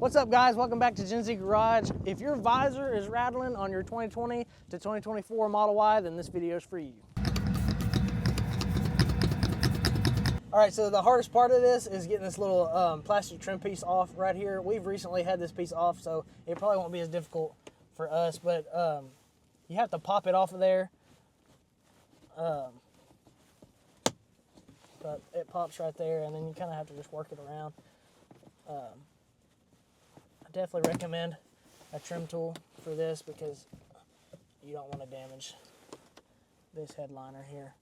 What's up, guys? Welcome back to Gen Z Garage. If your visor is rattling on your 2020 to 2024 Model Y, then this video is for you. All right, so the hardest part of this is getting this little plastic trim piece off right here. We've recently had this piece off, so it probably won't be as difficult for us, but you have to pop it off of there. But it pops right there, and then you kind of have to just work it around. I definitely recommend a trim tool for this because you don't want to damage this headliner here.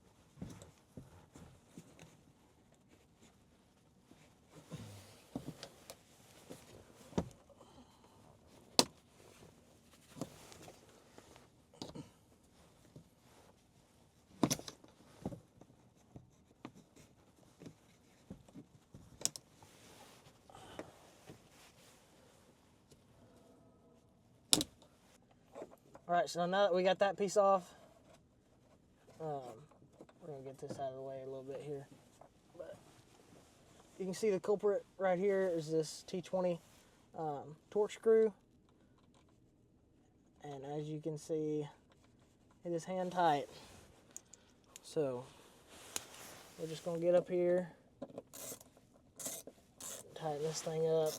All right, so now that we got that piece off, we're gonna get this out of the way a little bit here. But you can see the culprit right here is this T20 torque screw. And as you can see, it is hand tight. So we're just gonna get up here, tighten this thing up.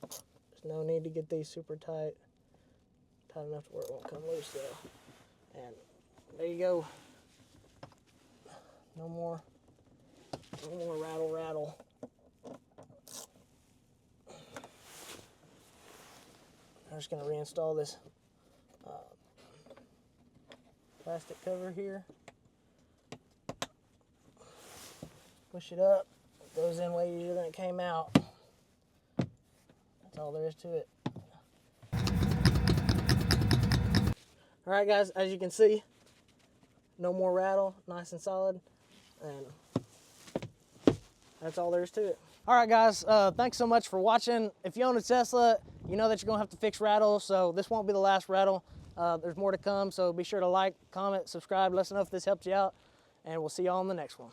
There's no need to get these super tight. Tight enough to where it won't come loose though. And there you go. No more rattle. I'm just going to reinstall this plastic cover here. Push it up. It goes in way easier than it came out. That's all there is to it. All right, guys, as you can see, no more rattle, nice and solid, and that's all there is to it. All right, guys, thanks so much for watching. If you own a Tesla, you know that you're gonna have to fix rattle, so this won't be the last rattle. There's more to come, so be sure to like, comment, subscribe, let us know if this helped you out, and we'll see you all in the next one.